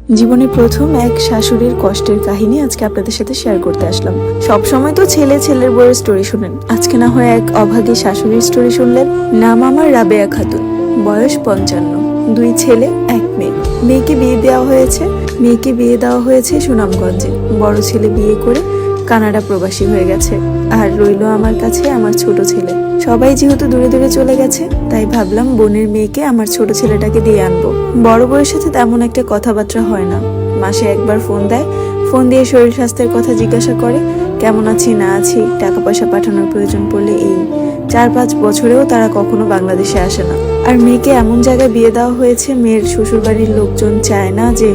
জীবনে প্রথম এক শাশুড়ির কষ্টের কাহিনী আজকে আপনাদের সাথে শেয়ার করতে আসলাম। সব সময় তো ছেলের বউয়ের স্টোরি শুনেন, আজকে না হয় এক অভাগী শাশুড়ির স্টোরি শুনলেন। নাম আমার রাবেয়া খাতুন, বয়স 55, 2 ছেলে 1 মেয়ে। মেয়েকে বিয়ে দেওয়া হয়েছে সুনামগঞ্জে। বড় ছেলে বিয়ে করে কানাডা প্রবাসী হয়ে গেছে, আর রইল আমার কাছে আমার ছোট ছেলে। সবাই যেহেতু দূরে দূরে চলে গেছে, তাই ভাবলাম বোনের মেয়েকে আমার ছোট ছেলেটাকে দিয়ে আনবো। বড় বউয়ের সাথে তেমন একটা কথাবার্তা হয় না, মাসে একবার ফোন দেয়, ফোন দিয়ে শরীর স্বাস্থ্যের কথা জিজ্ঞাসা করে, কেমন আছি না আছি, টাকা পয়সা পাঠানোর প্রয়োজন পড়লে। এই 4-5 বছরেও তারা কখনো বাংলাদেশে আসে না। আর মেয়েকে এমন জায়গায় বিয়ে দেওয়া হয়েছে, মেয়ের শ্বশুর বাড়ির লোকজন চায় না যে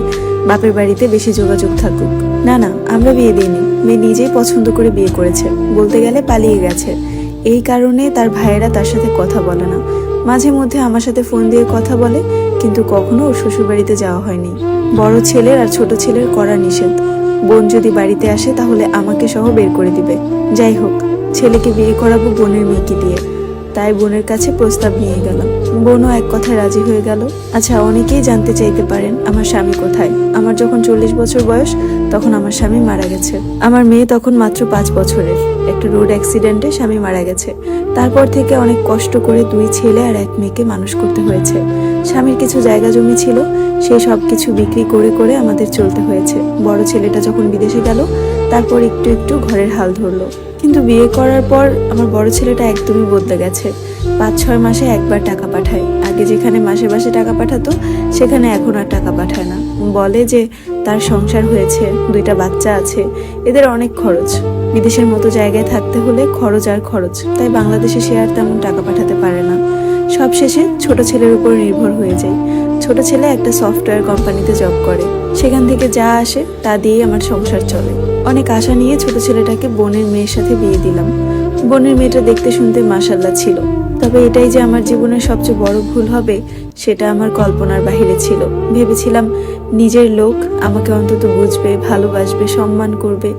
বাপের বাড়িতে বেশি যোগাযোগ থাকুক। না, আমরা বিয়ে দিইনি, মেয়ে নিজেই পছন্দ করে বিয়ে করেছে, বলতে গেলে পালিয়ে গেছে। এই কারণে তার ভাইয়েরা তার সাথে কথা বলে না। মাঝে মধ্যে আমার সাথে ফোন দিয়ে কথা বলে, কিন্তু কখনো ওর শ্বশুর বাড়িতে যাওয়া হয়নি। বড় ছেলের আর ছোট ছেলের করা নিষেধ, বোন যদি বাড়িতে আসে তাহলে আমাকে সহ বের করে দিবে। যাই হোক, ছেলেকে বিয়ে করাবো বোনের মেয়েকে দিয়ে, তাই বোনের কাছে প্রস্তাব নিয়ে গেলাম। বোনও এক কথায় রাজি হয়ে গেল। আচ্ছা, অনেকেই জানতে চাইতে পারেন আমার স্বামী কোথায়। আমার যখন 40 বছর বয়স, তখন আমার স্বামী মারা গেছে। আমার মেয়ে তখন মাত্র 5 বছরের। একটা রোড অ্যাক্সিডেন্টে স্বামী মারা গেছে। তারপর থেকে অনেক কষ্ট করে 2 ছেলে আর 1 মেয়েকে মানুষ করতে হয়েছে। স্বামীর কিছু জায়গা জমি ছিল, সেই সব কিছু বিক্রি করে করে আমাদের চলতে হয়েছে। বড় ছেলেটা যখন বিদেশে গেল, তারপর একটু একটু ঘরের হাল ধরলো। কিন্তু বিয়ে করার পর আমার বড় ছেলেটা একদমই বদলে গেছে। 5-6 মাসে একবার টাকা পাঠায়। আগে যেখানে মাসে মাসে টাকা পাঠাতো, সেখানে এখন আর টাকা পাঠায় না। বলে যে তার সংসার হয়েছে, 2টা বাচ্চা আছে, এদের অনেক খরচ। বিদেশের মতো জায়গায় থাকতে হলে খরচ আর খরচ, তাই বাংলাদেশে সে আর তেমন টাকা পাঠাতে পারে না। সব শেষে ছোট ছেলের উপর নির্ভর হয়ে যায়। ছোট ছেলে একটা সফটওয়্যার কোম্পানিতে জব করে, সেখান থেকে যা আসে তা দিয়েই আমার সংসার চলে। অনেক আশা নিয়ে ছোট ছেলেটাকে বোনের মেয়ের সাথে বিয়ে দিলাম। বোনের মেয়েটা দেখতে শুনতে মাশাআল্লাহ ছিল, তবে এটাই যে আমার জীবনের সবচেয়ে বড় ভুল হবে, সেটা আমার কল্পনার বাহিরে ছিল। ভেবেছিলাম নিজের লোক আমাকে অন্তত বুঝবে, ভালোবাসবে, সম্মান করবে,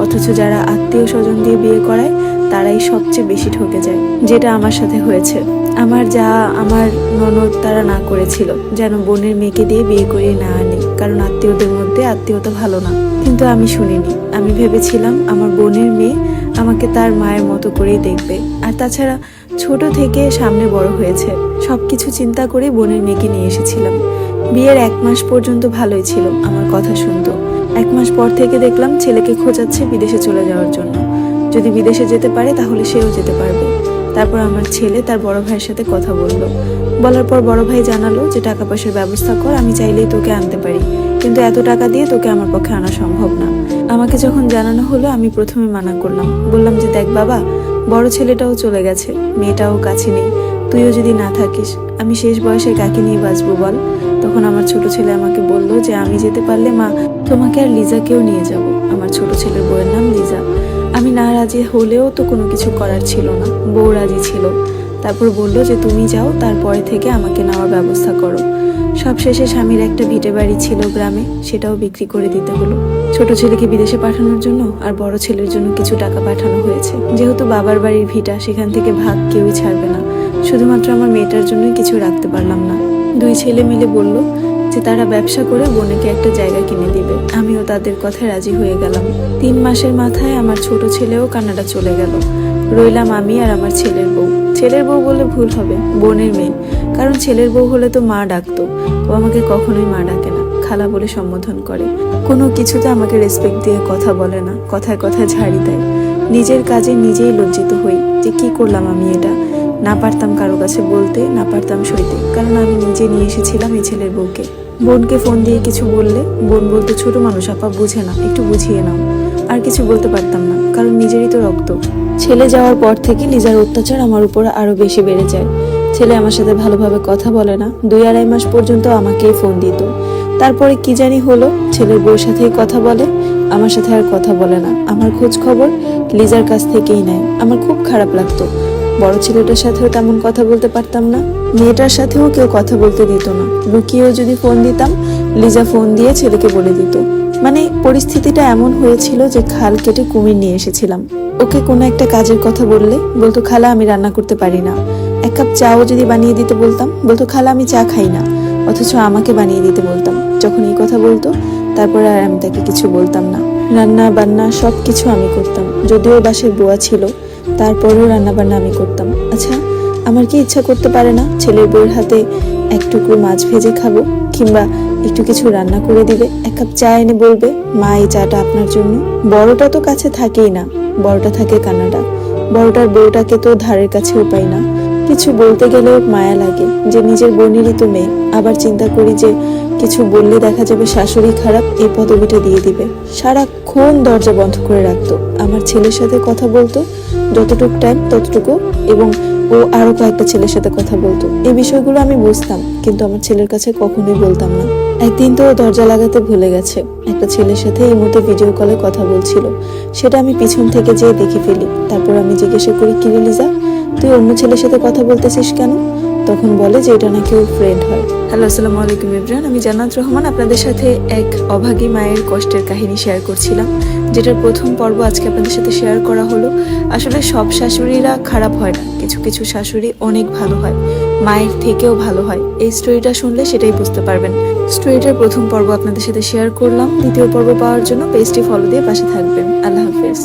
অথচ যারা আত্মীয় স্বজন দিয়ে বিয়ে করায় তারাই সবচেয়ে বেশি ঠকে যায়। যেটা আমার সাথে হয়েছে। আমার ননদ তারা না করেছিল যেন বোনের মেয়েকে দিয়ে বিয়ে করিয়ে না আনি, কারণ আত্মীয়দের মধ্যে আত্মীয়তা ভালো না। কিন্তু আমি শুনিনি। আমি ভেবেছিলাম আমার বোনের মেয়ে আমাকে তার মায়ের মতো করেই দেখবে। আর তাছাড়া ছোট থেকে সামনে বড় হয়েছে, সবকিছু চিন্তা করে বোনের মেয়েকে নিয়ে এসেছিলাম। বিয়ের 1 মাস পর্যন্ত ভালোই ছিল, আমার কথা শুনতো। 1 মাস পর থেকে দেখলাম ছেলেকে খোঁজাচ্ছে বিদেশে চলে যাওয়ার জন্য। যদি বিদেশে যেতে পারে তাহলে সেও যেতে পারবে। তারপর আমার ছেলে তার বড় ভাইয়ের সাথে কথা বলার পর বড় ভাই জানালো যে টাকা পয়সার ব্যবস্থা কর, আমি চাইলেই তোকে আনতে পারি, কিন্তু এত টাকা দিয়ে তোকে আমার পক্ষে আনা সম্ভব না। আমাকে যখন জানানো হলো, আমি প্রথমে মানা করলাম। বললাম যে দেখ বাবা, বড় ছেলেটাও চলে গেছে, মেয়েটাও কাছে নেই, তুইও যদি না থাকিস আমি শেষ বয়সে কাকে নিয়ে বাঁচবো বল। তখন আমার ছোট ছেলে আমাকে বলল যে আমি যেতে পারলে মা, তোমাকে আর লিজাকেও নিয়ে যাব। আমার ছোট ছেলের বউয়ের নাম লিজা। আমি না রাজি হলেও তো কোনো কিছু করার ছিল না, বউ রাজি ছিল। তারপর বলল যে তুমি যাও, তারপরে থেকে আমাকে নেওয়ার ব্যবস্থা করো। সবশেষে স্বামীর একটা ভিটে বাড়ি ছিল গ্রামে, সেটাও বিক্রি করে দিতে হলো। ছোট ছেলেকে বিদেশে পাঠানোর জন্য আর বড় ছেলের জন্য কিছু টাকা পাঠানো হয়েছে। যেহেতু বাবার বাড়ির ভিটা, সেখান থেকে ভাগ কেউই ছাড়বে না। শুধুমাত্র আমার মেয়েটার জন্যই কিছু রাখতে পারলাম না। 2 ছেলে মিলে বলল যে তারা ব্যবসা করে বোনকে একটা জায়গা কিনে দিবে। আমিও তাদের কথায় রাজি হয়ে গেলাম। 3 মাসের মাথায় আমার ছোট ছেলেও কানাডা চলে গেল। রইলাম আমি আর আমার ছেলের বউ। ছেলের বউ বলে ভুল হবে, বোনের মেয়ে, কারণ ছেলের বউ হলে তো মা ডাকতো। ও আমাকে কখনোই মা ডাকে না, খালা বলে সম্বোধন করে। কোনো কিছুতে আমাকে রেসপেক্ট দিয়ে কথা বলে না, কথায় কথায় ঝাড়ি দেয়। নিজের কাজে নিজেই লজ্জিত হই যে কি করলাম আমি এটা। না পারতাম কারো কাছে বলতে, না পারতাম সইতে, কারণ আমি নিজে নিয়ে এসেছিলাম এই ছেলের বউকে। বোনকে ফোন দিয়ে কিছু বললে বোন বলতো ছোট মানুষ আপা, বুঝে না, একটু বুঝিয়ে নাও। আর কিছু বলতে পারতাম না, কারণ নিজেরই তো রক্ত। ছেলে যাওয়ার পর থেকে লিজার অত্যাচার আমার উপর আরো বেশি বেড়ে যায়। ছেলে আমার সাথে ভালোভাবে কথা বলে না, 2-2.5 মাস পর্যন্ত আমাকেই ফোন দিত। তারপরে কি জানি হলো, ছেলের বউর সাথেই কথা বলে, আমার সাথে আর কথা বলে না। আমার খোঁজ খবর লিজার কাছ থেকেই নেয়। আমার খুব খারাপ লাগতো। বড় ছেলেটার সাথেও তেমন কথা বলতে পারতাম না, মেয়েটার সাথেও কেউ কথা বলতে দিত না। লুকিয়েও যদি ফোন দিতাম, লিজা ফোন দিয়ে ছেলেকে বলে দিত। মানে পরিস্থিতিটা এমন হয়েছিল যে খাল কেটে কুমির নিয়ে এসেছিলাম। ওকে কোনো একটা কাজের কথা বললে বলতো খালা আমি রান্না করতে পারি না। 1 কাপ চাও যদি বানিয়ে দিতে বলতাম, বলতো খালা আমি চা খাই না। অথচ আমাকে বানিয়ে দিতে বলতাম। যখন এই কথা বলতো তারপরে আর আমি তাকে কিছু বলতাম না। রান্না বান্না সব কিছু আমি করতাম, যদিও বাসায় বুয়া ছিল তারপরেও রান্না বান্না আমি করতাম। আচ্ছা, আমার কি ইচ্ছা করতে পারে না ছেলের বউয়ের হাতে এক টুকরো মাছ ভেজে খাবো, কিংবা একটু কিছু রান্না করে দিবে, এক কাপ চা এনে বলবে মা এই চাটা আপনার জন্য? বড়টা তো কাছে থাকেই না, বড়টা থাকে কানাডা। বড়টার বউটাকে তো ধারের কাছেও পাই না। কিছু বলতে গেলেও মায়া লাগে যে নিজের বোনেরই তো মেয়ে। আবার চিন্তা করি যে কিছু বললে দেখা যাবে শাশুড়ি খারাপ, এই পদবিটা দিয়ে দিবে। সারাক্ষণ দরজা বন্ধ করে রাখতো, আমার ছেলের সাথে কথা বলতো যতটুকু টাইম ততটুকু, এবং ও আরো কয়েকটা ছেলের সাথে কথা বলতো। এই বিষয়গুলো আমি বুঝতাম, কিন্তু আমার ছেলের কাছে কখনোই বলতাম না। একদিন তো ও দরজা লাগাতে ভুলে গেছে, একটা ছেলের সাথে এই মুহূর্তে ভিডিও কলে কথা বলছিল। সেটা আমি পিছন থেকে যেয়ে দেখে ফেলি। তারপর আমি জিজ্ঞাসা করি, কি রে লিজা, তুই অন্য ছেলের সাথে কথা বলতেছিস কেন? তখন বলে যে এটা নাকি ওর ফ্রেন্ড হয়। হ্যালো, আসসালামু আলাইকুম এভরিওয়ান, আমি জান্নাত রহমান আপনাদের সাথে এক অভাগী মায়ের কষ্টের কাহিনী শেয়ার করছিলাম, যেটার প্রথম পর্ব আজকে আপনাদের সাথে শেয়ার করা হলো। আসলে সব শাশুড়িরা খারাপ হয় না, কিছু কিছু শাশুড়ি অনেক ভালো হয়, মায়ের থেকেও ভালো হয়। এই স্টোরিটা শুনলে সেটাই বুঝতে পারবেন। স্টোরিটার প্রথম পর্ব আপনাদের সাথে শেয়ার করলাম। দ্বিতীয় পর্ব পাওয়ার জন্য পেজটি ফলো দিয়ে পাশে থাকবেন। আল্লাহ হাফেজ।